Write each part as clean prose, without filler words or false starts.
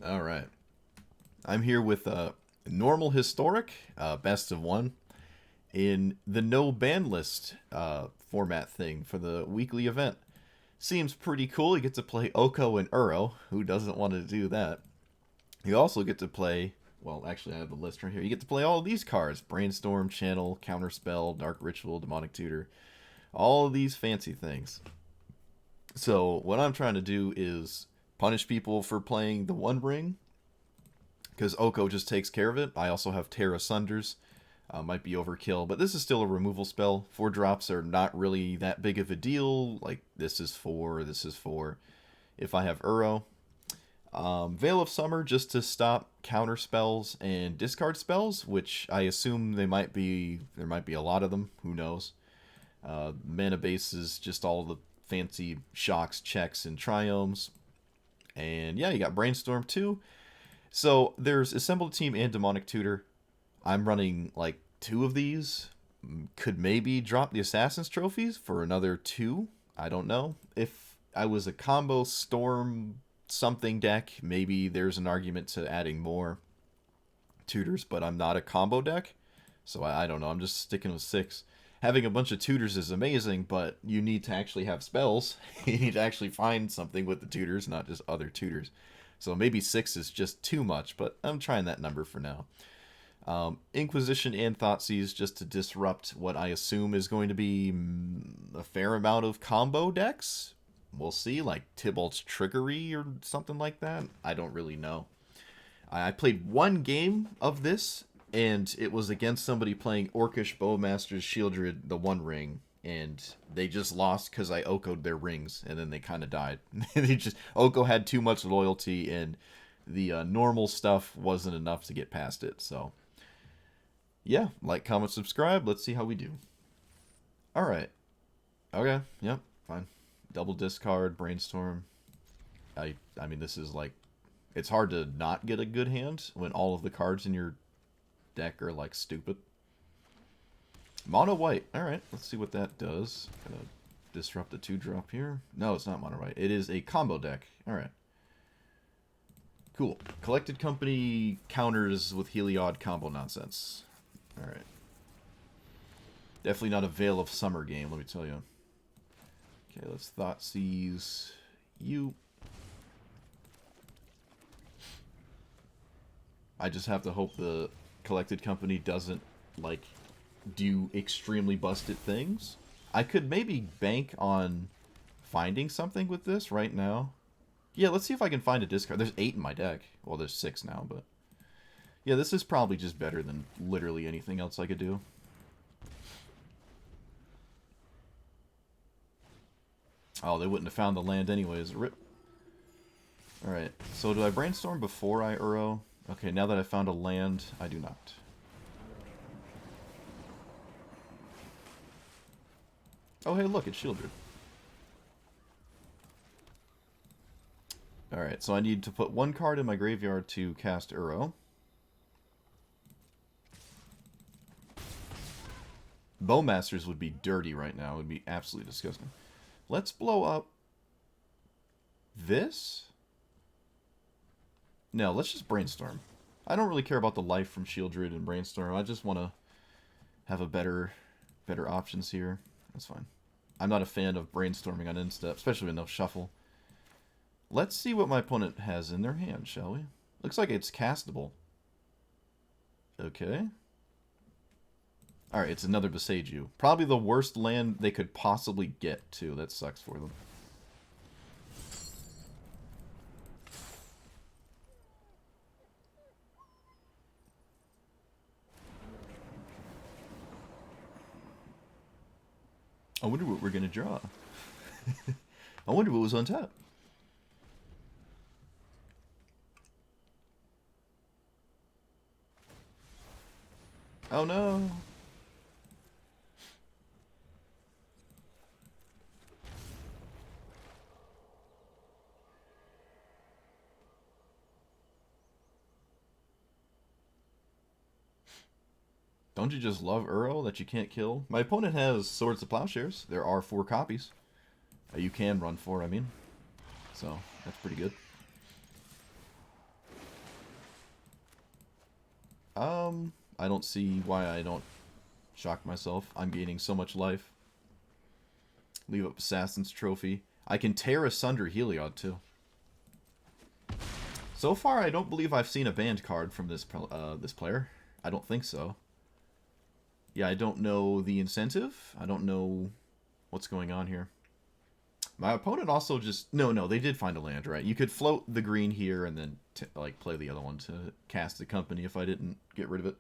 All right. I'm here with a normal historic, best of one, in the no ban list format thing for the weekly event. Seems pretty cool. You get to play Oko and Uro. Who doesn't want to do that? You also get to play. Well, actually, I have the list right here. You get to play all of these cards: Brainstorm, Channel, Counterspell, Dark Ritual, Demonic Tutor. All of these fancy things. So what I'm trying to do is punish people for playing the One Ring because Oko just takes care of it. I also have Terra Sunders. Might be overkill, but this is still a removal spell. 4 drops are not really that big of a deal. Like, this is 4, this is 4. If I have Uro. Veil of Summer just to stop counter spells and discard spells, which I assume there might be a lot of them. Who knows? Mana base is just all the fancy shocks, checks, and triomes. And yeah, you got Brainstorm too. So there's Assembled Team and Demonic Tutor. I'm running like 2 of these. Could maybe drop the Assassin's trophies for another 2. I don't know. If I was a combo Storm something deck, maybe there's an argument to adding more tutors, but I'm not a combo deck. So I don't know. I'm just sticking with 6. Having a bunch of tutors is amazing, but you need to actually have spells. You need to actually find something with the tutors, not just other tutors. So maybe 6 is just too much, but I'm trying that number for now. Inquisition and Thoughtseize just to disrupt what I assume is going to be a fair amount of combo decks. We'll see, like Tybalt's Trickery or something like that. I don't really know. I played 1 game of this, and it was against somebody playing Orcish Bowmaster's Shieldred, the One Ring, and they just lost because I Oko'd their rings, and then they kind of died. Oko had too much loyalty, and the normal stuff wasn't enough to get past it. So yeah, like, comment, subscribe. Let's see how we do. All right. Okay. Yep. Fine. Double discard, Brainstorm. I mean, this is like, it's hard to not get a good hand when all of the cards in your deck are like stupid. Mono white. All right. Let's see what that does. Gonna disrupt the 2-drop here. No, it's not mono white. It is a combo deck. All right. Cool. Collected Company counters with Heliod combo nonsense. Alright. Definitely not a Veil of Summer game, let me tell you. Okay, let's Thoughtseize you. I just have to hope the Collected Company doesn't, like, do extremely busted things. I could maybe bank on finding something with this right now. Yeah, let's see if I can find a discard. There's 8 in my deck. Well, there's 6 now, but yeah, this is probably just better than literally anything else I could do. Oh, they wouldn't have found the land anyways. Rip. Alright, so do I Brainstorm before I Uro? Okay, now that I found a land, I do not. Oh, hey, look, it's Shieldred. Alright, so I need to put 1 card in my graveyard to cast Uro. Bowmasters would be dirty right now. It would be absolutely disgusting. Let's blow up this. No, let's just Brainstorm. I don't really care about the life from Shieldred and Brainstorm. I just want to have a better options here. That's fine. I'm not a fan of brainstorming on instep, especially with no shuffle. Let's see what my opponent has in their hand, shall we? Looks like it's castable. Okay. Alright, it's another Beseiju. Probably the worst land they could possibly get, too. That sucks for them. I wonder what we're going to draw. I wonder what was on top. Oh no! Don't you just love Uro that you can't kill? My opponent has Swords to Plowshares. There are 4 copies. You can run 4, I mean. So, that's pretty good. I don't see why I don't shock myself. I'm gaining so much life. Leave up Assassin's Trophy. I can tear asunder Heliod, too. So far, I don't believe I've seen a banned card from this player. I don't think so. Yeah, I don't know the incentive. I don't know what's going on here. My opponent also just... No, they did find a land, right? You could float the green here and then like play the other one to cast the company if I didn't get rid of it.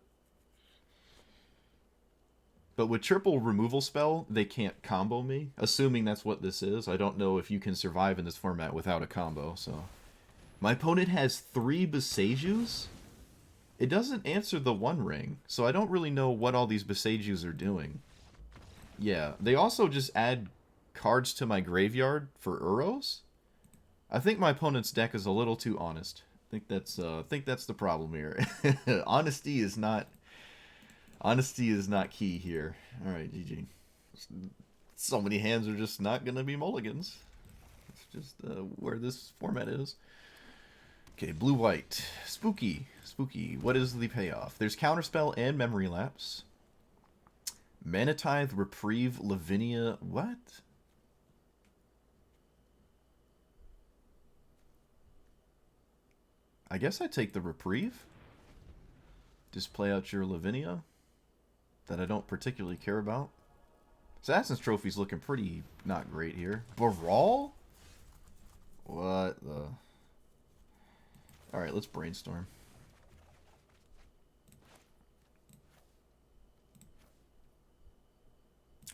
But with triple removal spell, they can't combo me. Assuming that's what this is. I don't know if you can survive in this format without a combo, so... My opponent has 3 Besejus? It doesn't answer the One Ring, so I don't really know what all these Besejus are doing. Yeah, they also just add cards to my graveyard for Uros. I think my opponent's deck is a little too honest. I think that's the problem here. Honesty is not key here. All right, GG. So many hands are just not gonna be mulligans. It's just where this format is. Okay, blue-white. Spooky. Spooky. What is the payoff? There's Counterspell and Memory Lapse. Manatithe, Reprieve, Lavinia. What? I guess I take the Reprieve. Just play out your Lavinia that I don't particularly care about. Assassin's Trophy's looking pretty not great here. Baral? What the... Alright, let's brainstorm.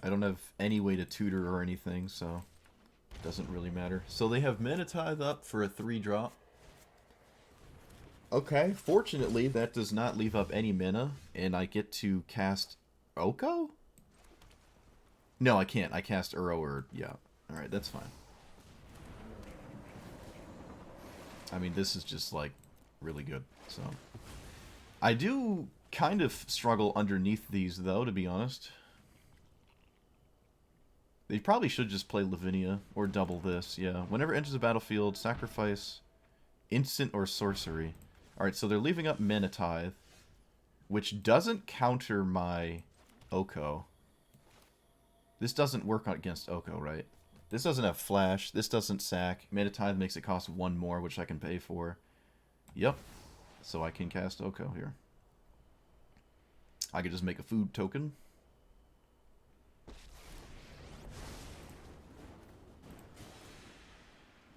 I don't have any way to tutor or anything, so it doesn't really matter. So they have Manatithe up for a 3-drop. Okay, fortunately, that does not leave up any mana, and I get to cast Oko? No, I can't. I cast Uro or... Yeah. Alright, that's fine. I mean, this is just, like, really good, so... I do kind of struggle underneath these, though, to be honest. They probably should just play Lavinia, or double this, yeah. Whenever enters the battlefield, sacrifice instant or sorcery. Alright, so they're leaving up Manatithe, which doesn't counter my Oko. This doesn't work against Oko, right? This doesn't have flash. This doesn't sack. Manatithe makes it cost 1 more, which I can pay for. Yep. So I can cast Oko here. I could just make a food token.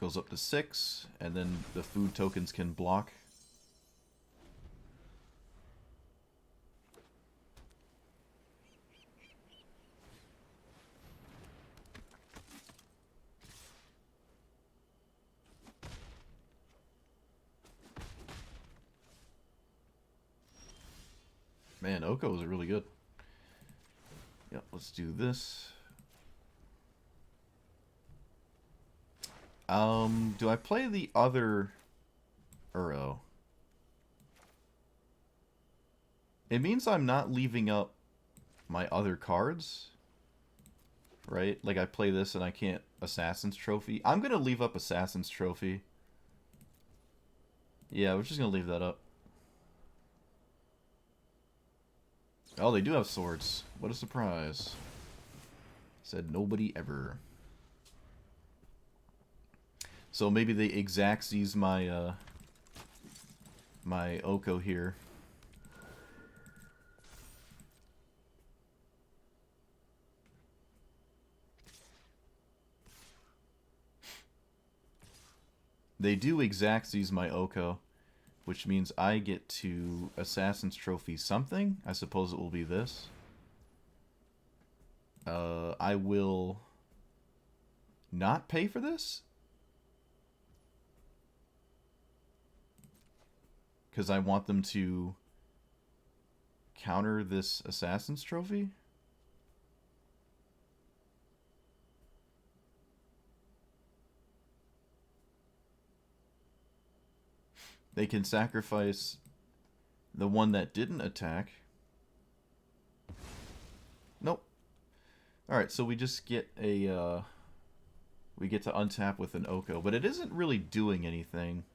Goes up to 6, and then the food tokens can block. Man, Okos are really good. Yep, let's do this. Do I play the other Uro? It means I'm not leaving up my other cards, right? Like I play this and I can't Assassin's Trophy. I'm gonna leave up Assassin's Trophy. Yeah, we're just gonna leave that up. Oh, they do have swords. What a surprise. Said nobody ever. So maybe they Xaxes my my Oko here. They do Xaxes my Oko, which means I get to Assassin's Trophy something. I suppose it will be this. I will not pay for this? Because I want them to counter this Assassin's Trophy? They can sacrifice the one that didn't attack. Nope. Alright, so we just get a, we get to untap with an Oko, but it isn't really doing anything.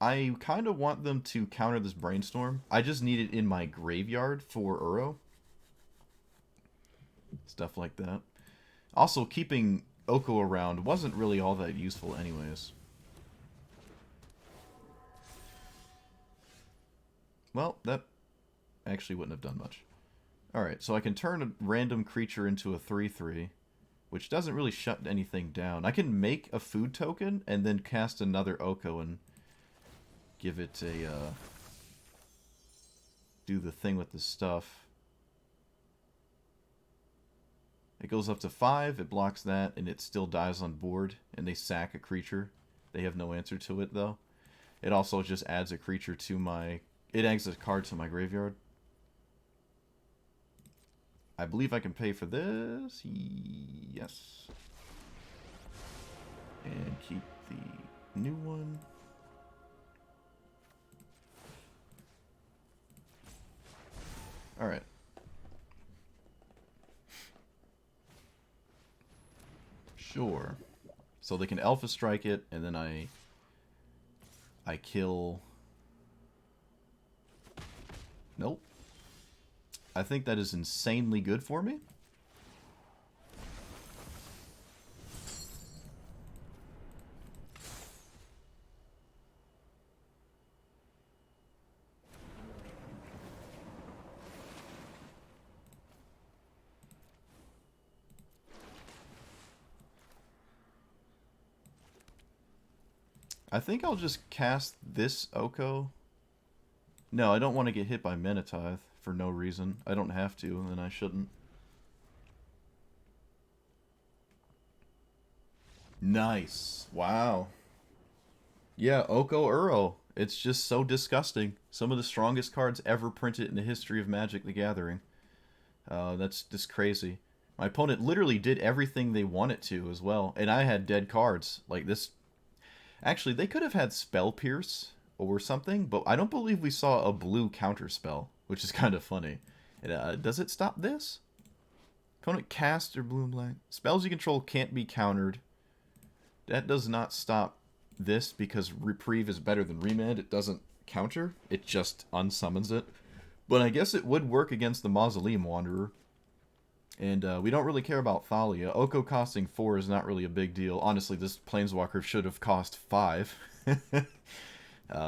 I kind of want them to counter this Brainstorm. I just need it in my graveyard for Uro. Stuff like that. Also, keeping Oko around wasn't really all that useful anyways. Well, that actually wouldn't have done much. Alright, so I can turn a random creature into a 3/3, which doesn't really shut anything down. I can make a food token and then cast another Oko and give it a, do the thing with the stuff. It goes up to 5, it blocks that, and it still dies on board, and they sack a creature. They have no answer to it, though. It also just adds a creature to my... It adds a card to my graveyard. I believe I can pay for this. Yes. And keep the new one. Alright. Sure. So they can Alpha Strike it, and then I kill... Nope. I think that is insanely good for me. I think I'll just cast this Oko. No, I don't want to get hit by Menatithe for no reason. I don't have to, and I shouldn't. Nice. Wow. Yeah, Oko Uro. It's just so disgusting. Some of the strongest cards ever printed in the history of Magic the Gathering. That's just crazy. My opponent literally did everything they wanted to as well, and I had dead cards. Like this. Actually, they could have had Spell Pierce or something, but I don't believe we saw a blue counter spell, which is kind of funny. Does it stop this? Opponent cast or blue and black. Spells you control can't be countered. That does not stop this because Reprieve is better than Remand. It doesn't counter. It just unsummons it. But I guess it would work against the Mausoleum Wanderer. And we don't really care about Thalia. Oko costing 4 is not really a big deal. Honestly, this Planeswalker should have cost 5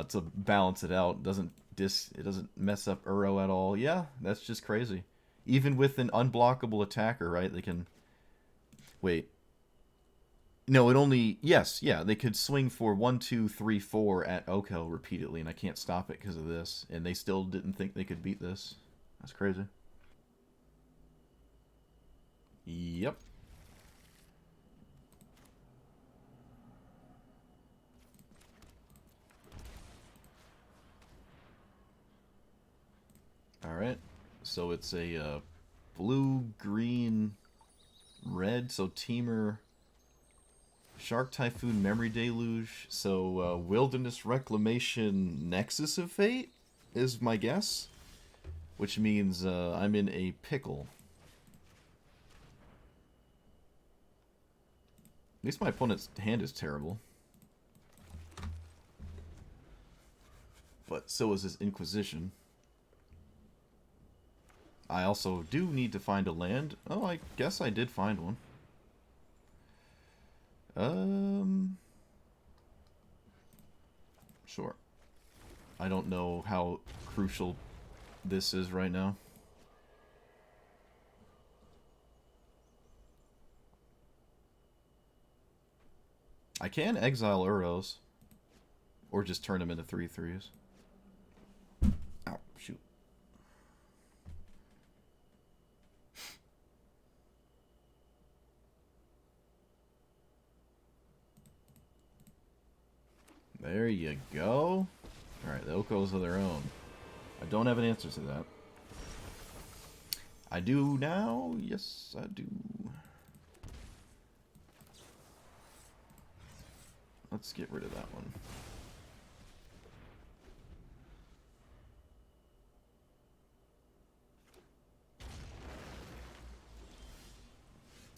to balance it out. It doesn't mess up Uro at all. Yeah, that's just crazy. Even with an unblockable attacker, right? They can... Wait. No, it only... Yes, yeah, they could swing for 1, 2, 3, 4 at Oko repeatedly, and I can't stop it because of this. And they still didn't think they could beat this. That's crazy. Yep. Alright. So it's a blue, green, red. So Teamer, Shark Typhoon, Memory Deluge. So Wilderness Reclamation, Nexus of Fate is my guess. Which means I'm in a pickle. At least my opponent's hand is terrible. But so is his Inquisition. I also do need to find a land. Oh, I guess I did find one. Sure. I don't know how crucial this is right now. I can exile Uros. Or just turn them into 3/3s. Ow, shoot. There you go. Alright, the Okos of their own. I don't have an answer to that. I do now? Yes, I do. Let's get rid of that one.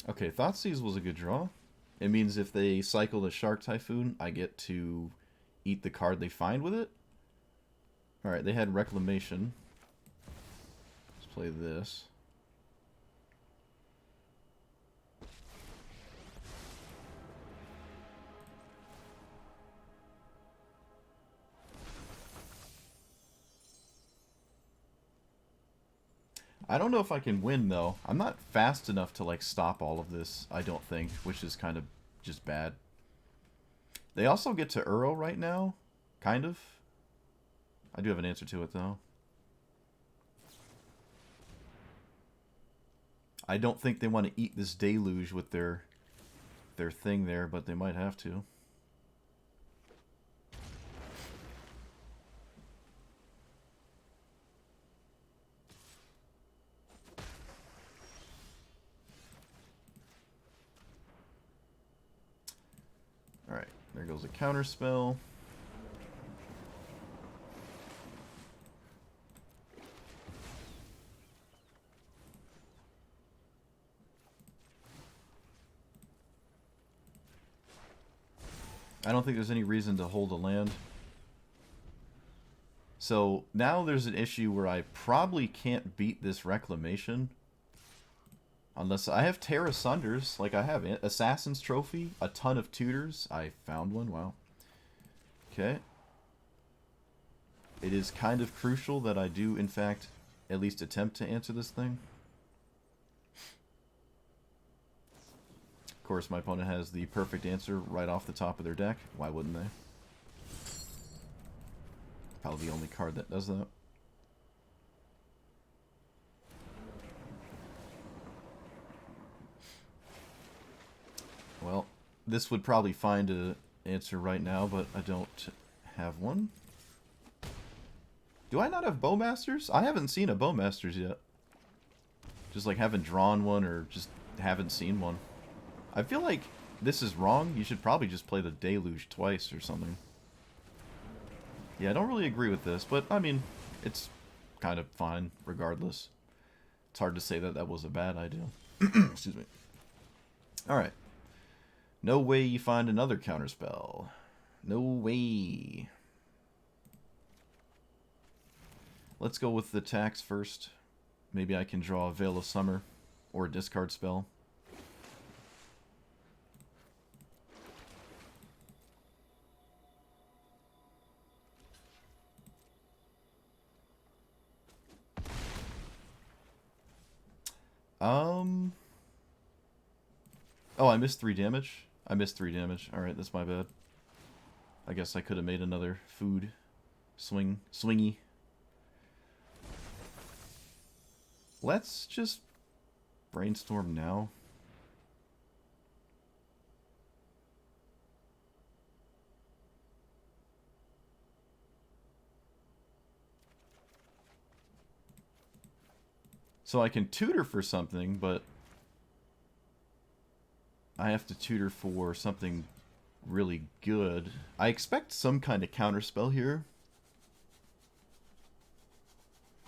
Okay, Thoughtseize was a good draw. It means if they cycle the Shark Typhoon, I get to eat the card they find with it. Alright, they had Reclamation. Let's play this. I don't know if I can win, though. I'm not fast enough to, like, stop all of this, I don't think, which is kind of just bad. They also get to Uro right now, kind of. I do have an answer to it, though. I don't think they want to eat this deluge with their thing there, but they might have to. Alright, there goes a counter spell. I don't think there's any reason to hold a land. So now there's an issue where I probably can't beat this Reclamation. Unless I have Terra Sunders, like I have Assassin's Trophy, a ton of tutors. I found one, wow. Okay. It is kind of crucial that I do, in fact, at least attempt to answer this thing. Of course, my opponent has the perfect answer right off the top of their deck. Why wouldn't they? Probably the only card that does that. Well, this would probably find an answer right now, but I don't have one. Do I not have Bowmasters? I haven't seen a Bowmasters yet. Just like haven't drawn one or just haven't seen one. I feel like this is wrong. You should probably just play the Deluge twice or something. Yeah, I don't really agree with this, but I mean, it's kind of fine regardless. It's hard to say that that was a bad idea. Excuse me. Alright. No way you find another counterspell. No way. Let's go with the tax first. Maybe I can draw a Veil of Summer or a discard spell. Oh, I missed 3 damage? I missed 3 damage. Alright, that's my bad. I guess I could have made another food swingy. Let's just brainstorm now. So I can tutor for something, but I have to tutor for something really good. I expect some kind of counterspell here.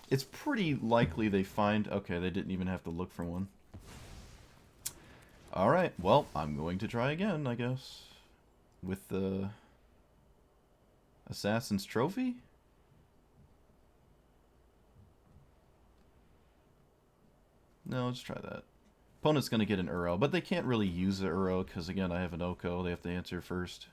It's pretty likely they find... Okay, they didn't even have to look for one. Alright, well, I'm going to try again, I guess. With the... Assassin's Trophy? No, let's try that. Opponent's going to get an Uro, but they can't really use the Uro because, again, I have an Oko. They have to answer first.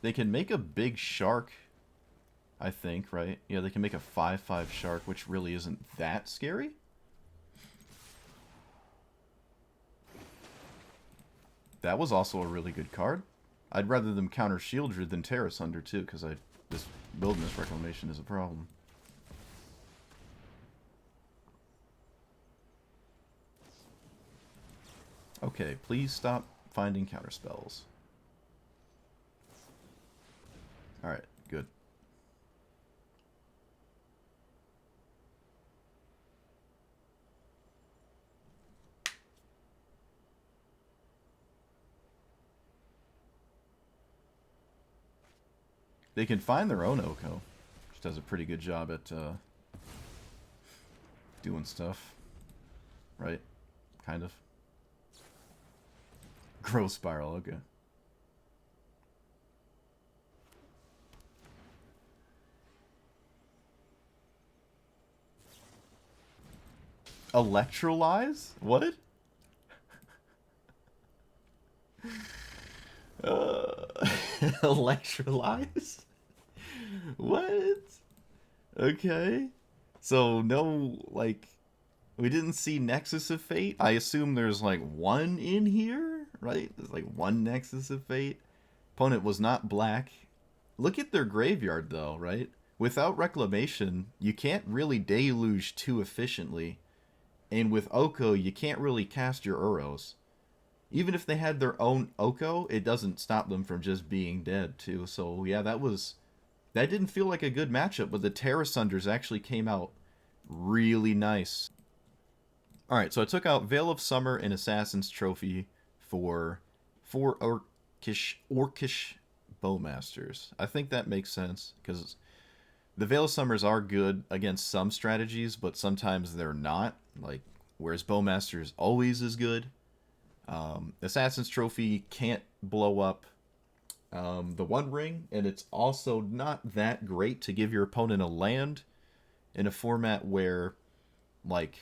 They can make a big shark, I think, right? Yeah, they can make a 5/5 shark, which really isn't that scary. That was also a really good card. I'd rather them counter Shieldred than Terra Sunder too, because this Wilderness Reclamation is a problem. Okay, please stop finding counterspells. Alright, good. They can find their own Oko, which does a pretty good job at doing stuff. Right? Kind of. Growth spiral, okay. Electrolyze? What? Electrolyze? What? Okay. So, no, like, we didn't see Nexus of Fate? I assume there's, like, one in here, right? There's, like, one Nexus of Fate. Opponent was not black. Look at their graveyard, though, right? Without Reclamation, you can't really deluge too efficiently. And with Oko, you can't really cast your Uros. Even if they had their own Oko, it doesn't stop them from just being dead, too. So, yeah, that didn't feel like a good matchup, but the Terra Sunders actually came out really nice. Alright, so I took out Veil of Summer and Assassin's Trophy for 4 Orcish Bowmasters. I think that makes sense, because the Veil of Summers are good against some strategies, but sometimes they're not. Like, whereas Bowmasters always is good. Assassin's Trophy can't blow up the One Ring, and it's also not that great to give your opponent a land in a format where, like,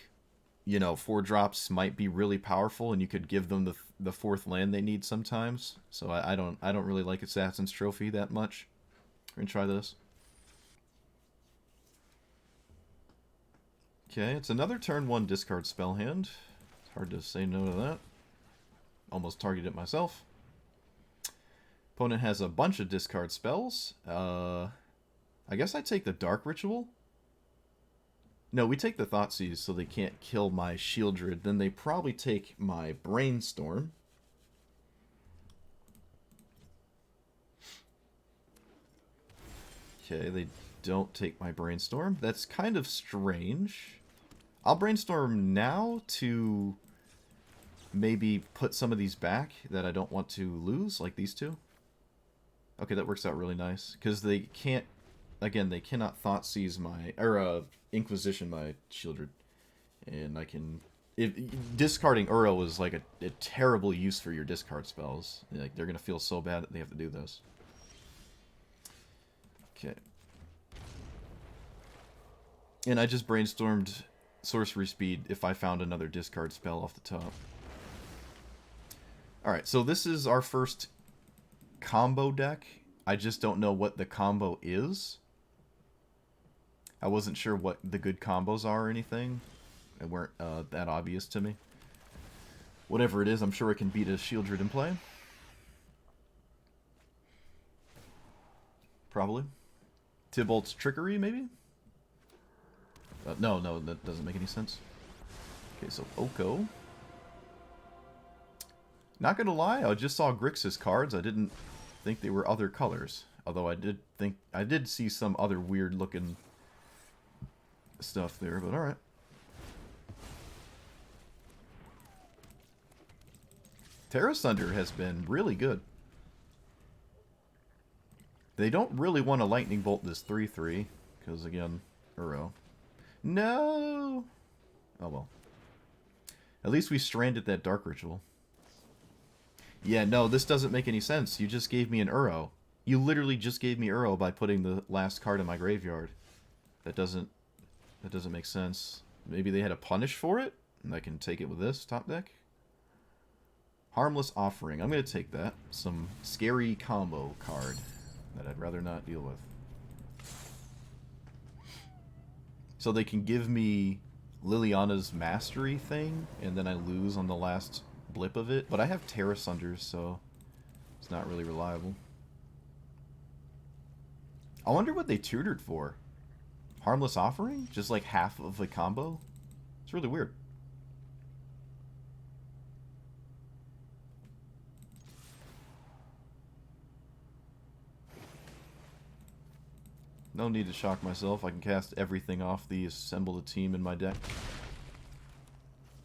you know, 4-drops might be really powerful, and you could give them the 4th land they need sometimes. So I don't really like Assassin's Trophy that much. We're gonna try this. Okay, it's another turn 1 discard spell hand. It's hard to say no to that. Almost targeted it myself. Opponent has a bunch of discard spells. I guess I take the Dark Ritual. No, we take the Thoughtseize so they can't kill my Shieldred. Then they probably take my Brainstorm. Okay, they don't take my Brainstorm. That's kind of strange. I'll Brainstorm now to maybe put some of these back that I don't want to lose, like these two. Okay, that works out really nice. Because they can't... Again, they cannot Thoughtseize my... Or, Inquisition my Shieldred. And I can... discarding Uro is like a terrible use for your discard spells. Like, they're going to feel so bad that they have to do this. Okay. And I just brainstormed sorcery speed if I found another discard spell off the top. Alright, so this is our first combo deck. I just don't know what the combo is. I wasn't sure what the good combos are or anything. They weren't that obvious to me. Whatever it is, I'm sure it can beat a Shieldred in play. Probably. Tybalt's Trickery, maybe? No, that doesn't make any sense. Okay, so Oko. Not gonna lie, I just saw Grixis cards. I didn't think they were other colors. Although I did see some other weird looking stuff there, but alright. Terra Sunder has been really good. They don't really want to Lightning Bolt this 3-3, because again, Uro. No! Oh well. At least we stranded that Dark Ritual. Yeah, no, this doesn't make any sense. You just gave me an Uro. You literally just gave me Uro by putting the last card in my graveyard. That doesn't make sense. Maybe they had a punish for it? And I can take it with this top deck? Harmless Offering. I'm going to take that. Some scary combo card that I'd rather not deal with. So they can give me Liliana's Mastery thing, and then I lose on the last blip of it. But I have Terra Sunders, so it's not really reliable. I wonder what they tutored for. Harmless Offering? Just like half of a combo? It's really weird. No need to shock myself. I can cast everything off the assemble a team in my deck.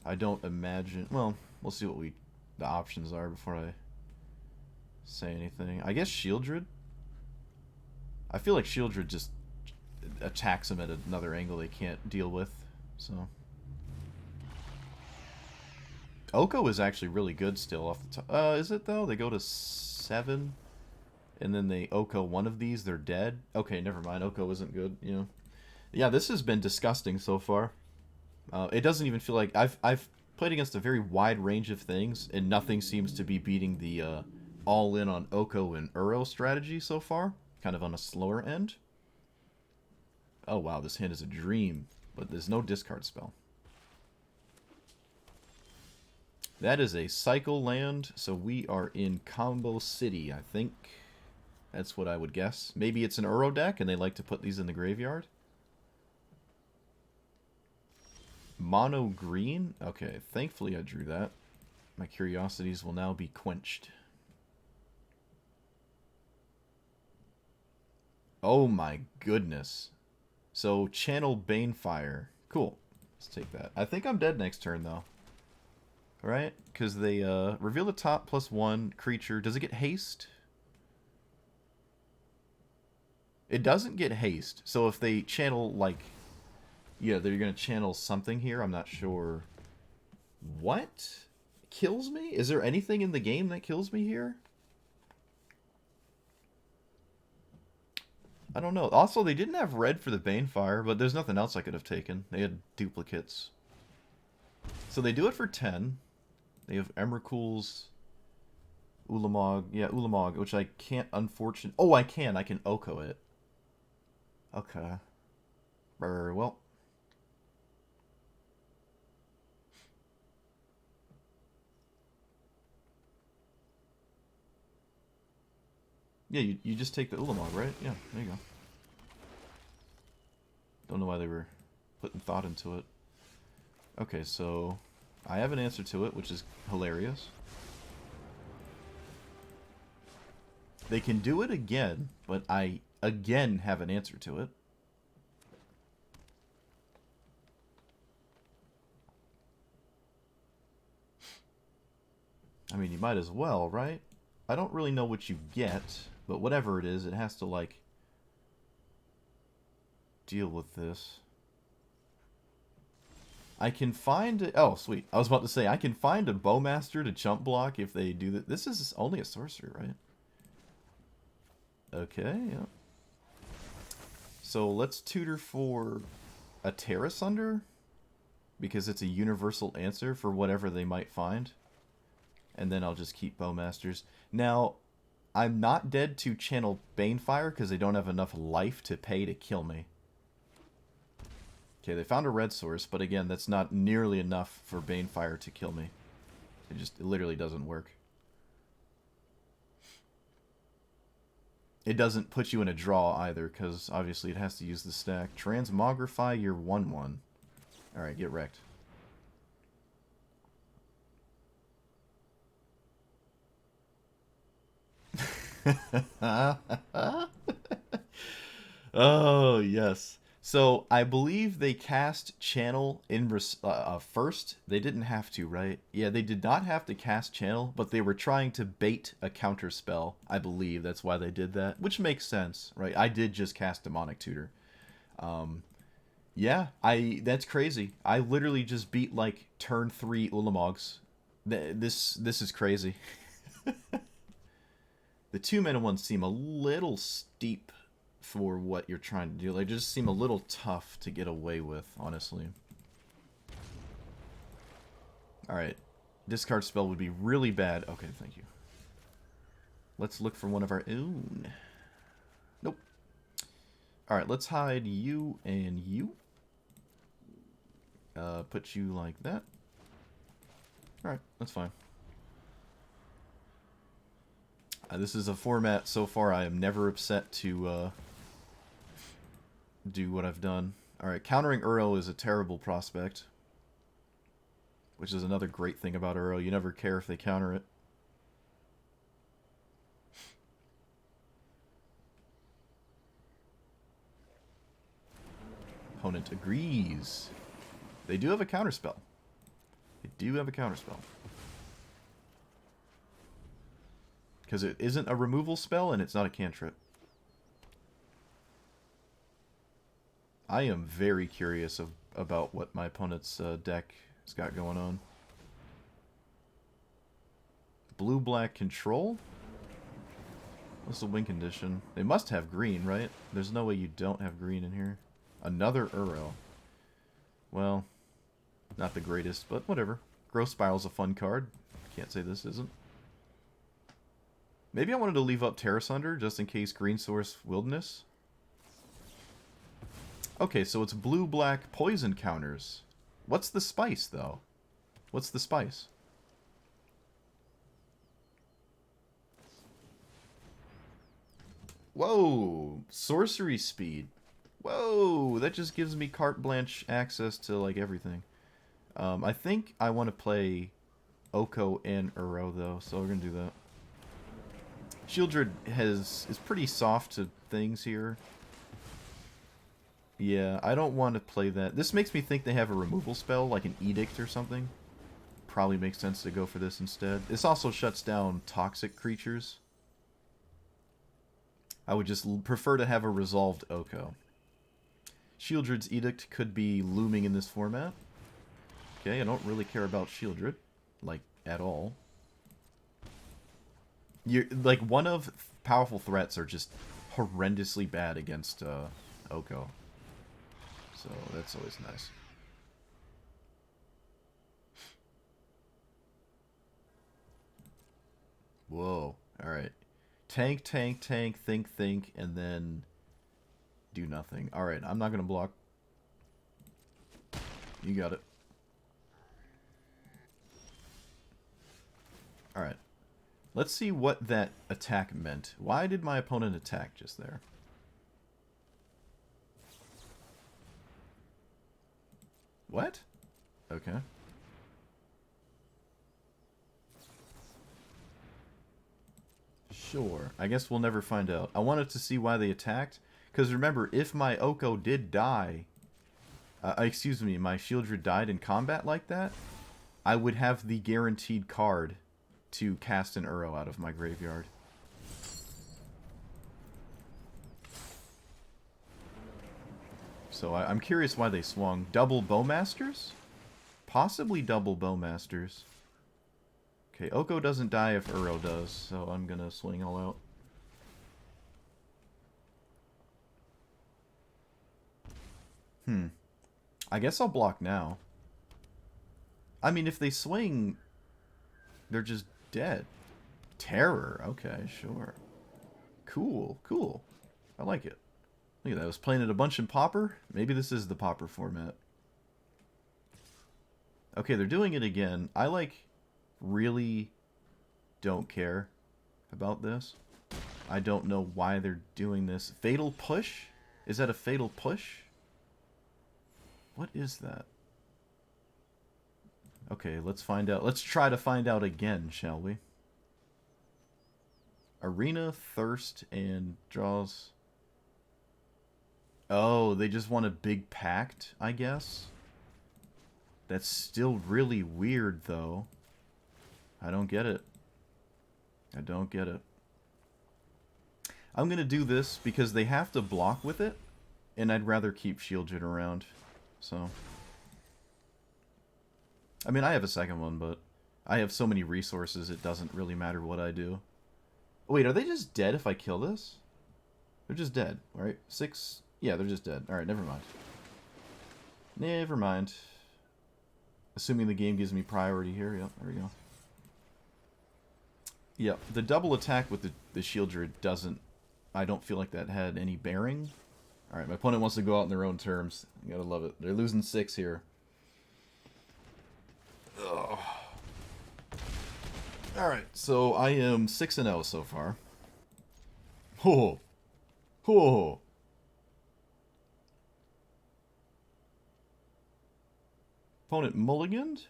I don't imagine... Well, we'll see what the options are before I say anything. I guess Shieldred? I feel like Shieldred just attacks them at another angle they can't deal with. So Oko is actually really good still off the top. Is it though? They go to 7, and then they Oko one of these, they're dead. Okay, never mind. Oko isn't good. You know. Yeah, this has been disgusting so far. It doesn't even feel like I've played against a very wide range of things, and nothing seems to be beating the all in on Oko and Uro strategy so far. Kind of on a slower end. Oh wow, this hand is a dream, but there's no discard spell. That is a cycle land, so we are in Combo City, I think. That's what I would guess. Maybe it's an Uro deck, and they like to put these in the graveyard. Mono green? Okay, thankfully I drew that. My curiosities will now be quenched. Oh my goodness. So, channel Banefire. Cool. Let's take that. I think I'm dead next turn, though. Alright? Because they reveal the top +1 creature. Does it get haste? It doesn't get haste. So if they channel, like... Yeah, they're going to channel something here. I'm not sure. What? Kills me? Is there anything in the game that kills me here? I don't know. Also, they didn't have red for the Banefire, but there's nothing else I could have taken. They had duplicates. So they do it for 10. They have Emrakul's, Ulamog. Yeah, Ulamog, which I can't, unfortunately... Oh, I can. I can Oko it. Okay. Well... Yeah, you just take the Ulamog, right? Yeah, there you go. Don't know why they were putting thought into it. Okay, so I have an answer to it, which is hilarious. They can do it again, but I again have an answer to it. I mean, you might as well, right? I don't really know what you get, but whatever it is, it has to, like, deal with this. I can find... Oh, sweet. I was about to say, I can find a Bowmaster to chump block if they do that. This is only a sorcery, right? Okay, yeah. So let's tutor for a Terra Sunder, because it's a universal answer for whatever they might find. And then I'll just keep Bowmasters. Now, I'm not dead to channel Banefire because they don't have enough life to pay to kill me. Okay, they found a red source, but again, that's not nearly enough for Banefire to kill me. It literally doesn't work. It doesn't put you in a draw either, because obviously it has to use the stack. Transmogrify your 1/1. Alright, get wrecked. Oh, yes. So, I believe they cast Channel in first. They didn't have to, right? Yeah, they did not have to cast Channel, but they were trying to bait a counter spell. I believe that's why they did that, which makes sense, right? I did just cast Demonic Tutor. Yeah, that's crazy. I literally just beat, like, turn 3 Ulamogs. This is crazy. The 2-mana ones seem a little steep for what you're trying to do. They just seem a little tough to get away with, honestly. Alright. Discard spell would be really bad. Okay, thank you. Let's look for one of our own. Nope. Alright, let's hide you and you. Put you like that. Alright, that's fine. This is a format so far I am never upset to do what I've done. Alright, countering Uro is a terrible prospect. Which is another great thing about Uro. You never care if they counter it. Opponent agrees. They do have a counterspell. They do have a counterspell. Because it isn't a removal spell and it's not a cantrip. I am very curious about what my opponent's deck has got going on. Blue-black control? What's the win condition? They must have green, right? There's no way you don't have green in here. Another Uro. Well, not the greatest, but whatever. Growth Spiral's a fun card. Can't say this isn't. Maybe I wanted to leave up Terra Sunder just in case Green Source Wilderness. Okay, so it's blue-black poison counters. What's the spice, though? What's the spice? Whoa! Sorcery speed. Whoa! That just gives me carte blanche access to, like, everything. I think I want to play Oko and Uro, though, so we're going to do that. Shieldred is pretty soft to things here. Yeah, I don't want to play that. This makes me think they have a removal spell, like an Edict or something. Probably makes sense to go for this instead. This also shuts down toxic creatures. I would just prefer to have a resolved Oko. Shieldred's Edict could be looming in this format. Okay, I don't really care about Shieldred, like, at all. Like, one of powerful threats are just horrendously bad against Oko. So, that's always nice. Whoa. Alright. Tank, tank, tank, think, and then do nothing. Alright, I'm not going to block. You got it. Alright. Let's see what that attack meant. Why did my opponent attack just there? What? Okay. Sure. I guess we'll never find out. I wanted to see why they attacked. Because remember, if my Oko did die... excuse me, my Shieldred died in combat like that, I would have the guaranteed card to cast an Uro out of my graveyard. So I'm curious why they swung. Double Bowmasters? Possibly double Bowmasters. Okay, Oko doesn't die if Uro does, so I'm gonna swing all out. I guess I'll block now. I mean, if they swing, they're just dead. Terror. Okay, sure. Cool, cool. I like it. Look at that. I was playing it a bunch in Pauper. Maybe this is the Pauper format. Okay, they're doing it again. I, like, really don't care about this. I don't know why they're doing this. Fatal Push? Is that a Fatal Push? What is that? Okay, let's find out. Let's try to find out again, shall we? Arena, Thirst, and draws... Oh, they just want a big pact, I guess? That's still really weird, though. I don't get it. I don't get it. I'm gonna do this because they have to block with it, and I'd rather keep Shieldred around. So... I mean, I have a second one, but I have so many resources, it doesn't really matter what I do. Wait, are they just dead if I kill this? They're just dead, right? 6... Yeah, they're just dead. Alright, never mind. Never mind. Assuming the game gives me priority here. Yep, there we go. Yep, the double attack with the Shieldred doesn't... I don't feel like that had any bearing. Alright, my opponent wants to go out on their own terms. You gotta love it. They're losing 6 here. Ugh. Alright, so I am 6-0 so far. Ho! Ho! Opponent mulliganed?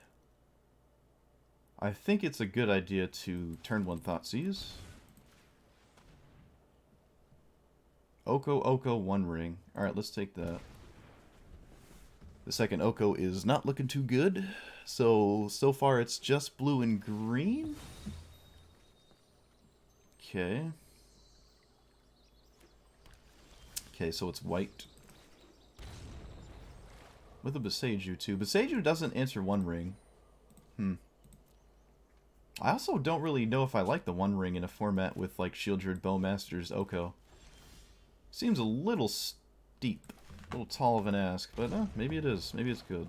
I think it's a good idea to turn 1 Thoughtseize. Oko, Oko, 1 ring. Alright, let's take that. The second Oko is not looking too good. So far it's just blue and green? Okay. Okay, so it's white. with a Boseiju too. Boseiju doesn't answer One Ring. I also don't really know if I like the One Ring in a format with like Shieldred, Bowmasters, Oko. Seems a little steep, a little tall of an ask, but maybe it is. Maybe it's good.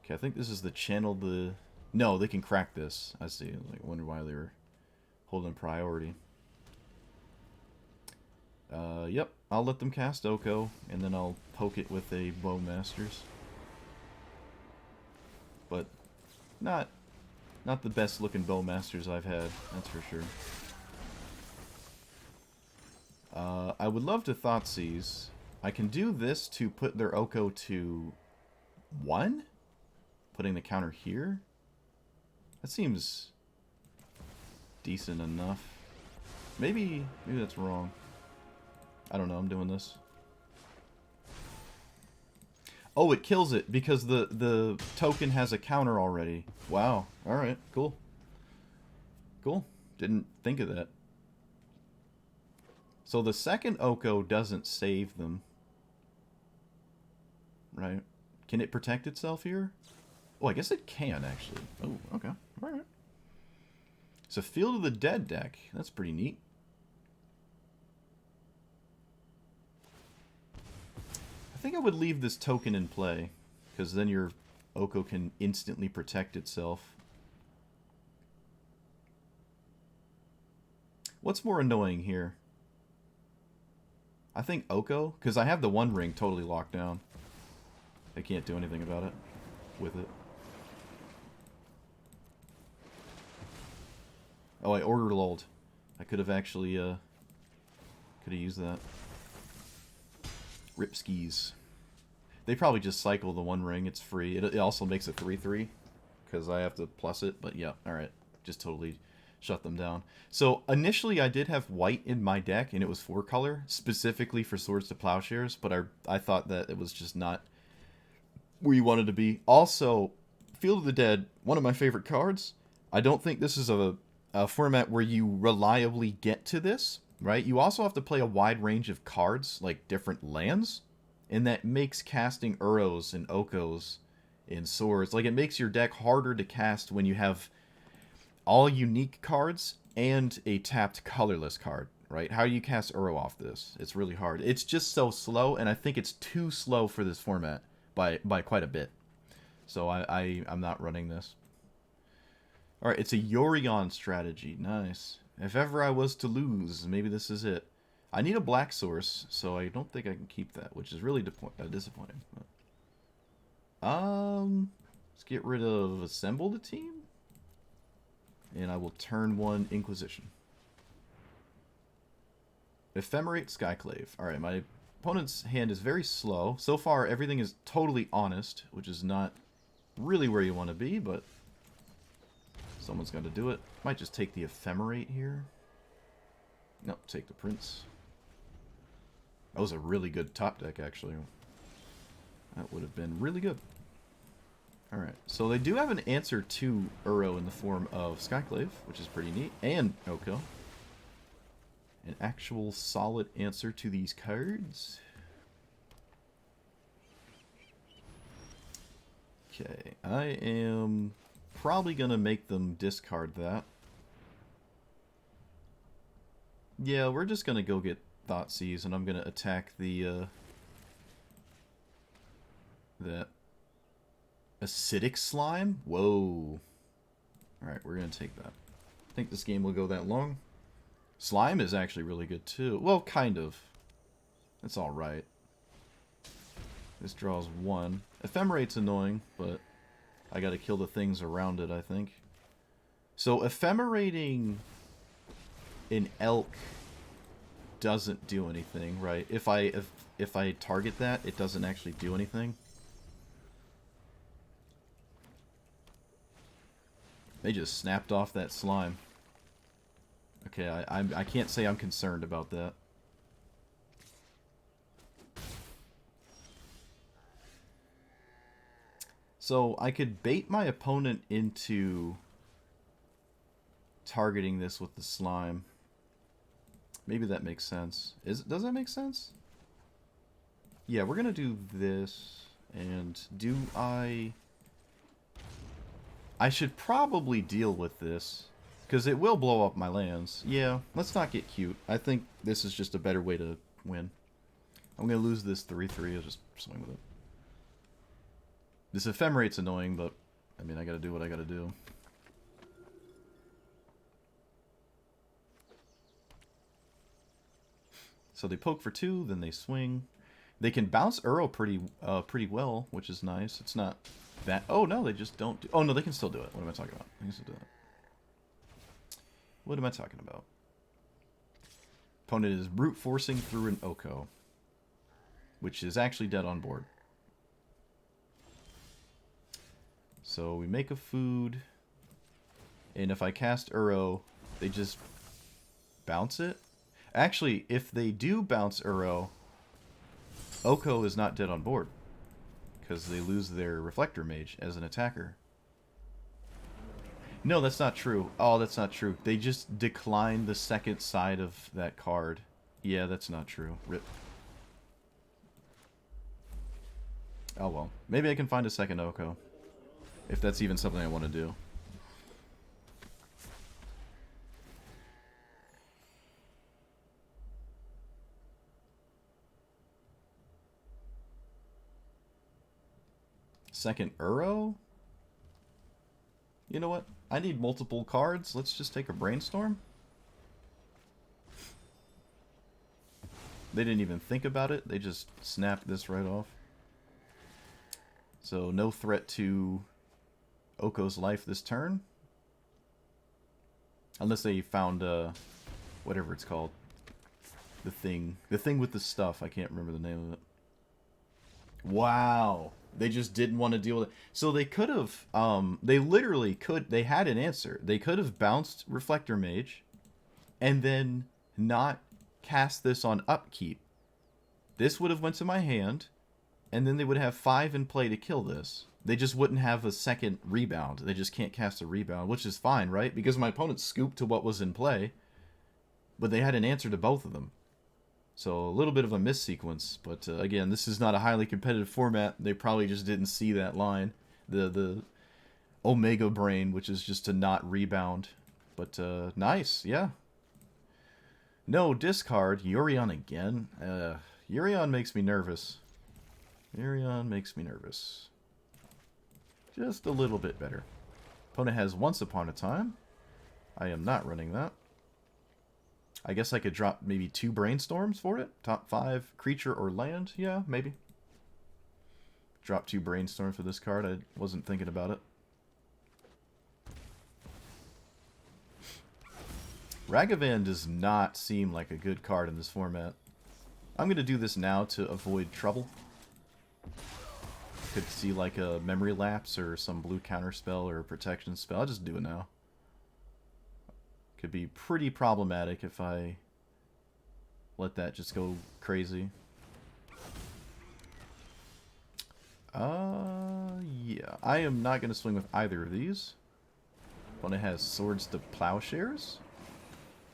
Okay, I think this is the channel. No, they can crack this. I see. I wonder why they were holding priority. Yep. I'll let them cast Oko, and then I'll poke it with a Bowmasters. But not the best looking Bowmasters I've had, that's for sure. I would love to Thoughtseize. I can do this to put their Oko to 1? Putting the counter here? That seems decent enough. Maybe that's wrong. I don't know, I'm doing this. Oh, it kills it because the token has a counter already. Wow. Alright, cool. Cool. Didn't think of that. So the second Oko doesn't save them. Right. Can it protect itself here? Oh, I guess it can, actually. Oh, okay. Alright. It's a Field of the Dead deck. That's pretty neat. I think I would leave this token in play, because then your Oko can instantly protect itself. What's more annoying here? I think Oko, because I have the One Ring totally locked down. They can't do anything about it with it. Oh, I ordered lulled. I could have actually, could have used that. Rip skis. They probably just cycle the One Ring. It's free. It also makes a 3/3 because I have to plus it. But yeah, all right. Just totally shut them down. So initially I did have white in my deck, and it was 4-color, specifically for Swords to Plowshares, but I thought that it was just not where you wanted to be. Also, Field of the Dead, one of my favorite cards. I don't think this is a format where you reliably get to this, right? You also have to play a wide range of cards, like different lands, and that makes casting Uros and Okos and Swords, like it makes your deck harder to cast when you have all unique cards and a tapped colorless card, right? How do you cast Uro off this? It's really hard. It's just so slow, and I think it's too slow for this format by quite a bit. So I'm not running this. Alright, it's a Yorion strategy. Nice. If ever I was to lose, maybe this is it. I need a black source, so I don't think I can keep that, which is really disappointing. Let's get rid of Assemble the Team. And I will turn 1 Inquisition. Ephemerate Skyclave. Alright, my opponent's hand is very slow. So far, everything is totally honest, which is not really where you want to be, but someone's got to do it. Might just take the Ephemerate here. Nope, take the Prince. That was a really good top deck, actually. That would have been really good. Alright, so they do have an answer to Uro in the form of Skyclave, which is pretty neat, and Oko. An actual solid answer to these cards. Okay, I am probably going to make them discard that. Yeah, we're just going to go get Thoughtseize, and I'm going to attack the, that Acidic Slime? Whoa. Alright, we're going to take that. I think this game will go that long. Slime is actually really good, too. Well, kind of. It's alright. This draws 1. Ephemerate's annoying, but I gotta kill the things around it, I think. So, ephemerating an elk doesn't do anything, right? If I target that, it doesn't actually do anything. They just snapped off that slime. Okay, I can't say I'm concerned about that. So I could bait my opponent into targeting this with the slime. Maybe that makes sense. Does that make sense? Yeah, we're gonna do this, And do I should probably deal with this, because it will blow up my lands. Yeah, let's not get cute. I think this is just a better way to win. I'm going to lose this 3-3. I'll just swing with it. This Ephemerate's annoying, but, I mean, I gotta do what I gotta do. So they poke for 2, then they swing. They can bounce Uro pretty well, which is nice. It's not that... Oh, no, they just don't do... Oh, no, they can still do it. What am I talking about? They can still do it. What am I talking about? Opponent is brute forcing through an Oko, which is actually dead on board. So we make a food, and if I cast Uro, they just bounce it. Actually, if they do bounce Uro, Oko is not dead on board, because they lose their Reflector Mage as an attacker. No, that's not true. Oh, that's not true. They just decline the second side of that card. Yeah, that's not true. Rip. Oh well. Maybe I can find a second Oko, if that's even something I want to do. Second Uro? You know what? I need multiple cards. Let's just take a Brainstorm. They didn't even think about it. They just snapped this right off. So no threat to Oko's life this turn. Unless they found, whatever it's called. The thing with the stuff. I can't remember the name of it. Wow. They just didn't want to deal with it. So they could have, they literally could, they had an answer. They could have bounced Reflector Mage and then not cast this on upkeep. This would have went to my hand, and then they would have 5 in play to kill this. They just wouldn't have a second rebound. They just can't cast a rebound, which is fine, right? Because my opponent scooped to what was in play, but they had an answer to both of them. So a little bit of a missequence, but again, this is not a highly competitive format. They probably just didn't see that line. The Omega Brain, which is just to not rebound. But nice, yeah. No discard. Yorion again. Yorion makes me nervous. Yorion makes me nervous. Just a little bit better. Opponent has Once Upon a Time. I am not running that. I guess I could drop maybe 2 Brainstorms for it. Top 5 creature or land. Yeah, maybe. Drop 2 Brainstorms for this card. I wasn't thinking about it. Ragavan does not seem like a good card in this format. I'm going to do this now to avoid trouble. Could see like a Memory Lapse or some blue counter spell or a protection spell. I'll just do it now. Could be pretty problematic if I let that just go crazy. Yeah. I am not going to swing with either of these. Opponent has Swords to Plowshares,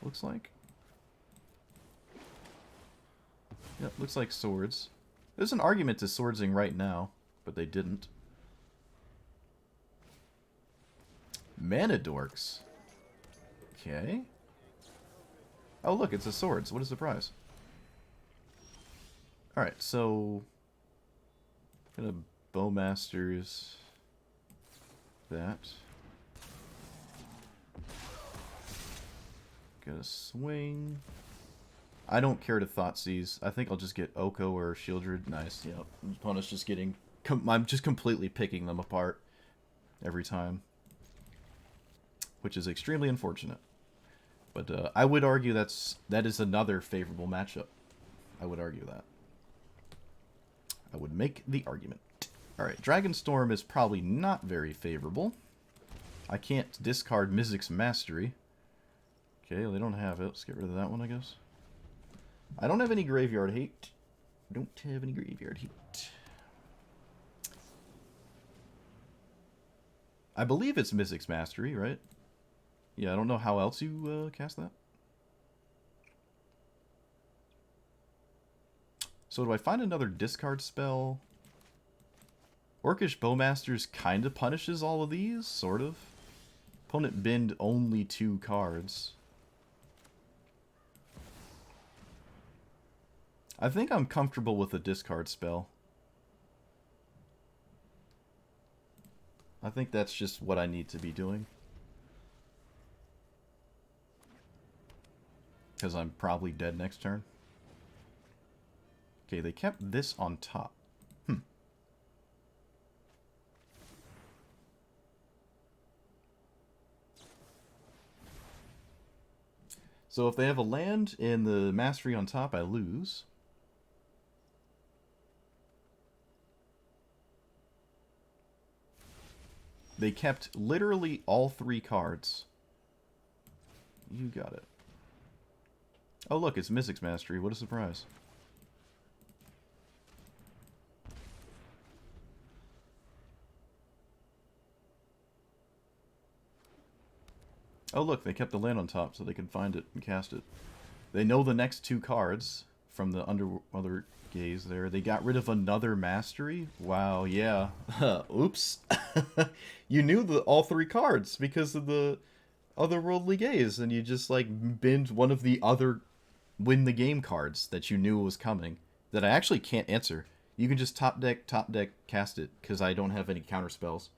looks like. Yep, looks like Swords. There's an argument to Swordsing right now, but they didn't. Mana Dorks. Okay. Oh, look, it's a Swords. What a surprise. Alright, so... Gonna Bowmasters that. Gonna swing. I don't care to Thoughtseize. I think I'll just get Oko or Shieldred. Nice, yep. Opponent's just getting... I'm just completely picking them apart every time. Which is extremely unfortunate. But I would argue that is another favorable matchup. I would argue that. I would make the argument. Alright, Dragonstorm is probably not very favorable. I can't discard Mizzix's Mastery. Okay, they don't have it. Let's get rid of that one, I guess. I don't have any graveyard hate. Don't have any graveyard hate. I believe it's Mizzix's Mastery, right? Yeah, I don't know how else you cast that. So do I find another discard spell? Orcish Bowmasters kind of punishes all of these, sort of. Opponent binned only 2 cards. I think I'm comfortable with a discard spell. I think that's just what I need to be doing. Because I'm probably dead next turn. Okay, they kept this on top. So if they have a land and the mastery on top, I lose. They kept literally all 3 cards. You got it. Oh look, it's Mystic's Mastery. What a surprise. Oh look, they kept the land on top so they can find it and cast it. They know the next 2 cards from the other gaze there. They got rid of another mastery? Wow, yeah. Oops. You knew all 3 cards because of the otherworldly gaze, and you just like binned one of the other win the game cards that you knew was coming that I actually can't answer. You can just top deck, cast it because I don't have any counter spells.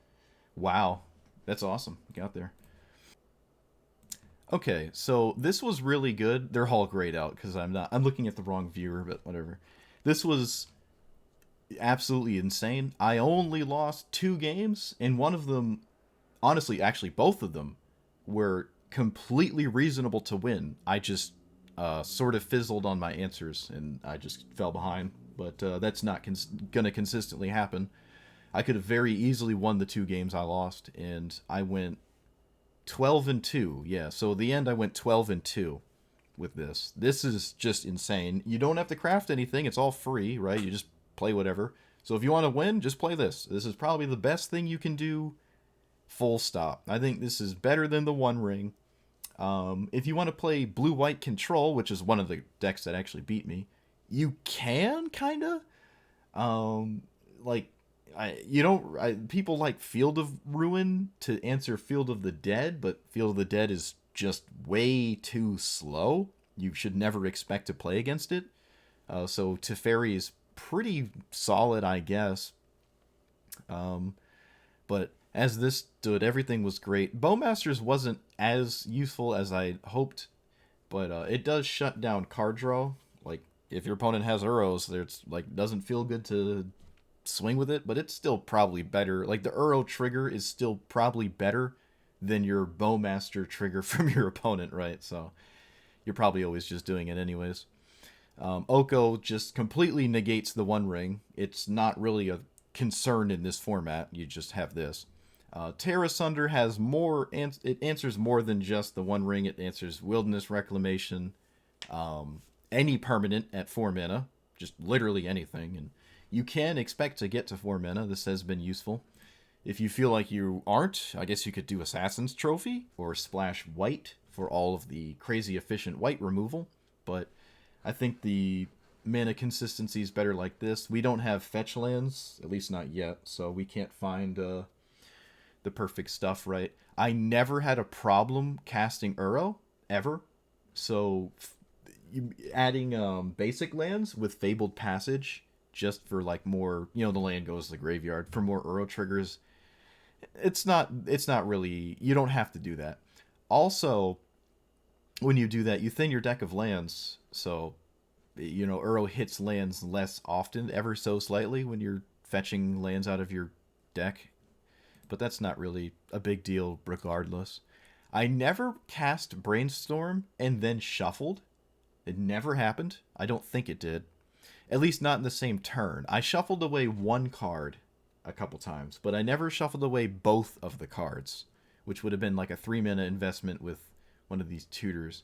Wow, that's awesome. Got there. Okay, so this was really good. They're all grayed out because I'm looking at the wrong viewer, but whatever. This was absolutely insane. I only lost 2 games, and one of them, honestly, actually both of them, were completely reasonable to win. I just sort of fizzled on my answers, and I just fell behind. But that's not going to consistently happen. I could have very easily won the 2 games I lost, and I went 12 and 2. Yeah, so at the end I went 12 and 2 with this. This is just insane. You don't have to craft anything. It's all free, right? You just play whatever. So if you want to win, just play this. This is probably the best thing you can do, full stop. I think this is better than the One Ring. If you want to play blue-white control, which is one of the decks that actually beat me, you can, kind of. Like, people like Field of Ruin to answer Field of the Dead, but Field of the Dead is just way too slow. You should never expect to play against it. So Teferi is pretty solid, I guess. But as this stood, everything was great. Bowmasters wasn't as useful as I hoped, but it does shut down card draw. Like, if your opponent has Uros, there's like doesn't feel good to swing with it, but it's still probably better. Like, the Uro trigger is still probably better than your Bowmaster trigger from your opponent, right? So you're probably always just doing it anyways. Oko just completely negates the One Ring. It's not really a concern in this format. You just have this. Terra Sunder has more. It answers more than just the One Ring. It answers Wilderness Reclamation, any permanent at 4 mana, just literally anything, and you can expect to get to 4 mana. This has been useful. If you feel like you aren't, I guess you could do Assassin's Trophy or Splash White for all of the crazy efficient white removal. But I think the mana consistency is better like this. We don't have fetch lands, at least not yet, so we can't find the perfect stuff, right? I never had a problem casting Uro, ever. So adding basic lands with Fabled Passage just for like more, the land goes to the graveyard for more Uro triggers. It's not really, you don't have to do that. Also, when you do that, you thin your deck of lands, so Uro hits lands less often, ever so slightly, when you're fetching lands out of your deck. But that's not really a big deal regardless. I never cast Brainstorm and then shuffled. It never happened. I don't think it did. At least not in the same turn. I shuffled away 1 card a couple times, but I never shuffled away both of the cards, which would have been like a 3-mana investment with one of these tutors.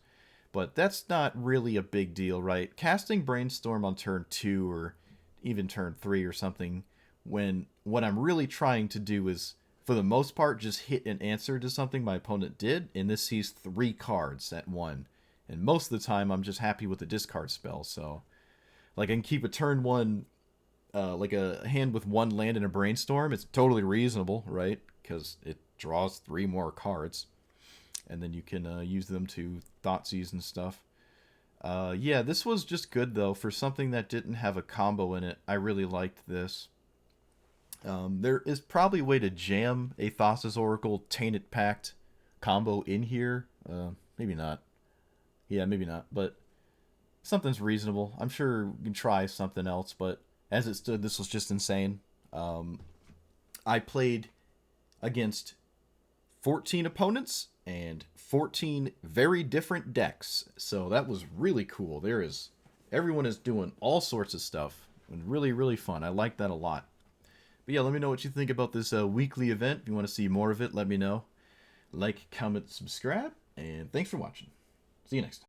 But that's not really a big deal, right? Casting Brainstorm on turn 2 or even turn 3 or something, when what I'm really trying to do is, for the most part, just hit an answer to something my opponent did, and this sees 3 cards at 1. And most of the time, I'm just happy with the discard spell, so like I can keep a turn 1 like a hand with one land and a brainstorm, it's totally reasonable, right? Because it draws 3 more cards, and then you can use them to Thoughtseize and stuff. Yeah, this was just good though for something that didn't have a combo in it. I really liked this. There is probably a way to jam a Thassa's Oracle Tainted Pact combo in here. Maybe not. Yeah, maybe not. But something's reasonable. I'm sure we can try something else. But as it stood, this was just insane. I played against 14 opponents and 14 very different decks. So that was really cool. Everyone is doing all sorts of stuff and really, really fun. I like that a lot. But yeah, let me know what you think about this weekly event. If you want to see more of it, let me know. Like, comment, subscribe, and thanks for watching. See you next time.